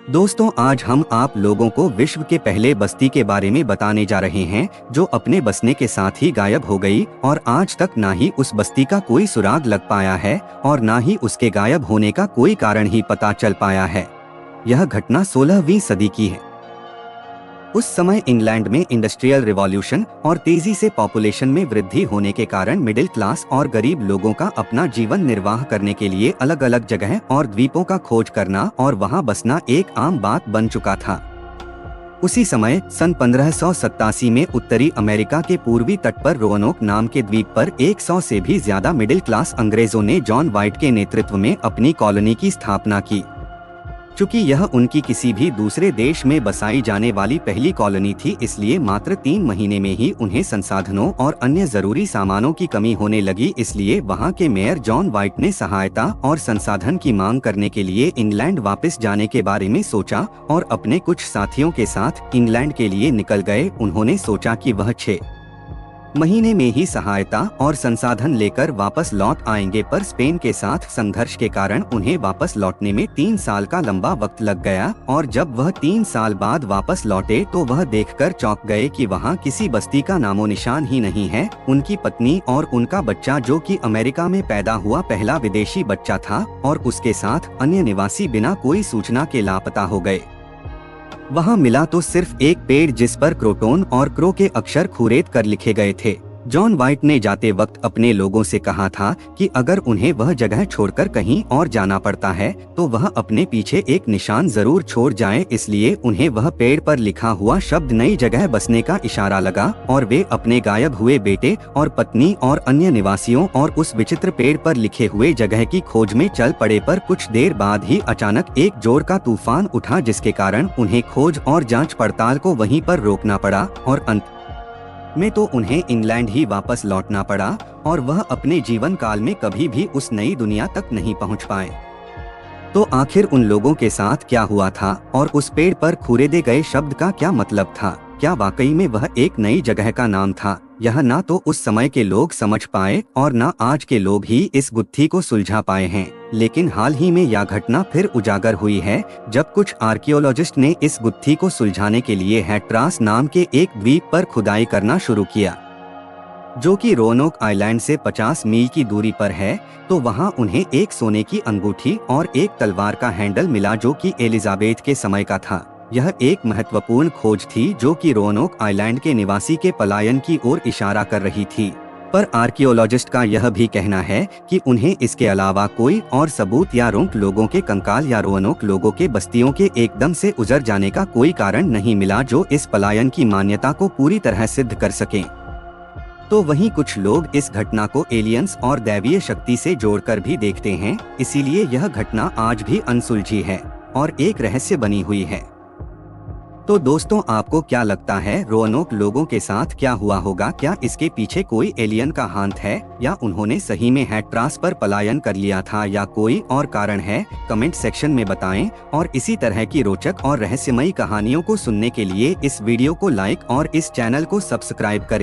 दोस्तों, आज हम आप लोगों को विश्व के पहले बस्ती के बारे में बताने जा रहे हैं जो अपने बसने के साथ ही गायब हो गई और आज तक ना ही उस बस्ती का कोई सुराग लग पाया है और ना ही उसके गायब होने का कोई कारण ही पता चल पाया है। यह घटना 16वीं सदी की है। उस समय इंग्लैंड में इंडस्ट्रियल रिवॉल्यूशन और तेजी से पॉपुलेशन में वृद्धि होने के कारण मिडिल क्लास और गरीब लोगों का अपना जीवन निर्वाह करने के लिए अलग अलग जगह और द्वीपों का खोज करना और वहां बसना एक आम बात बन चुका था। उसी समय सन 1587 में उत्तरी अमेरिका के पूर्वी तट पर रोअनोक नाम के द्वीप पर 100 से भी ज्यादा मिडिल क्लास अंग्रेजों ने जॉन व्हाइट के नेतृत्व में अपनी कॉलोनी की स्थापना की। चूँकि यह उनकी किसी भी दूसरे देश में बसाई जाने वाली पहली कॉलोनी थी, इसलिए मात्र 3 महीने में ही उन्हें संसाधनों और अन्य जरूरी सामानों की कमी होने लगी। इसलिए वहां के मेयर जॉन व्हाइट ने सहायता और संसाधन की मांग करने के लिए इंग्लैंड वापस जाने के बारे में सोचा और अपने कुछ साथियों के साथ इंग्लैंड के लिए निकल गए। उन्होंने सोचा कि वह 6 महीने में ही सहायता और संसाधन लेकर वापस लौट आएंगे, पर स्पेन के साथ संघर्ष के कारण उन्हें वापस लौटने में 3 साल का लंबा वक्त लग गया और जब वह 3 साल बाद वापस लौटे तो वह देखकर चौंक गए कि वहां किसी बस्ती का नामो निशान ही नहीं है। उनकी पत्नी और उनका बच्चा, जो कि अमेरिका में पैदा हुआ पहला विदेशी बच्चा था, और उसके साथ अन्य निवासी बिना कोई सूचना के लापता हो गए। वहां मिला तो सिर्फ एक पेड़ जिस पर क्रोटोन और क्रो के अक्षर खुरेद कर लिखे गए थे। जॉन व्हाइट ने जाते वक्त अपने लोगों से कहा था कि अगर उन्हें वह जगह छोड़कर कहीं और जाना पड़ता है तो वह अपने पीछे एक निशान जरूर छोड़ जाएं। इसलिए उन्हें वह पेड़ पर लिखा हुआ शब्द नई जगह बसने का इशारा लगा और वे अपने गायब हुए बेटे और पत्नी और अन्य निवासियों और उस विचित्र पेड़ पर लिखे हुए जगह की खोज में चल पड़े। पर कुछ देर बाद ही अचानक एक जोर का तूफान उठा, जिसके कारण उन्हें खोज और जांच पड़ताल को वहीं पर रोकना पड़ा और अंत में तो उन्हें इंग्लैंड ही वापस लौटना पड़ा और वह अपने जीवन काल में कभी भी उस नई दुनिया तक नहीं पहुंच पाए। तो आखिर उन लोगों के साथ क्या हुआ था और उस पेड़ पर खुरेदे गए शब्द का क्या मतलब था? क्या वाकई में वह एक नई जगह का नाम था? यह ना तो उस समय के लोग समझ पाए और ना आज के लोग ही इस गुत्थी को सुलझा पाए हैं। लेकिन हाल ही में यह घटना फिर उजागर हुई है जब कुछ आर्कियोलॉजिस्ट ने इस गुत्थी को सुलझाने के लिए हैट्रास नाम के एक द्वीप पर खुदाई करना शुरू किया, जो कि रोअनोक आइलैंड से 50 मील की दूरी पर है। तो वहां उन्हें एक सोने की अंगूठी और एक तलवार का हैंडल मिला, जो कि एलिजाबेथ के समय का था। यह एक महत्वपूर्ण खोज थी जो कि रोअनोक आइलैंड के निवासी के पलायन की ओर इशारा कर रही थी। पर आर्कियोलॉजिस्ट का यह भी कहना है कि उन्हें इसके अलावा कोई और सबूत या रोंक लोगों के कंकाल या रोअनोक लोगों के बस्तियों के एकदम से उजड़ जाने का कोई कारण नहीं मिला जो इस पलायन की मान्यता को पूरी तरह सिद्ध कर सकें। तो वहीं कुछ लोग इस घटना को एलियंस और दैवीय शक्ति से जोड़कर भी देखते हैं। इसीलिए यह घटना आज भी अनसुलझी है और एक रहस्य बनी हुई है। तो दोस्तों, आपको क्या लगता है रोअनोक लोगों के साथ क्या हुआ होगा? क्या इसके पीछे कोई एलियन का हाथ है या उन्होंने सही में हैट्रास पर पलायन कर लिया था या कोई और कारण है? कमेंट सेक्शन में बताएं और इसी तरह की रोचक और रहस्यमयी कहानियों को सुनने के लिए इस वीडियो को लाइक और इस चैनल को सब्सक्राइब करें।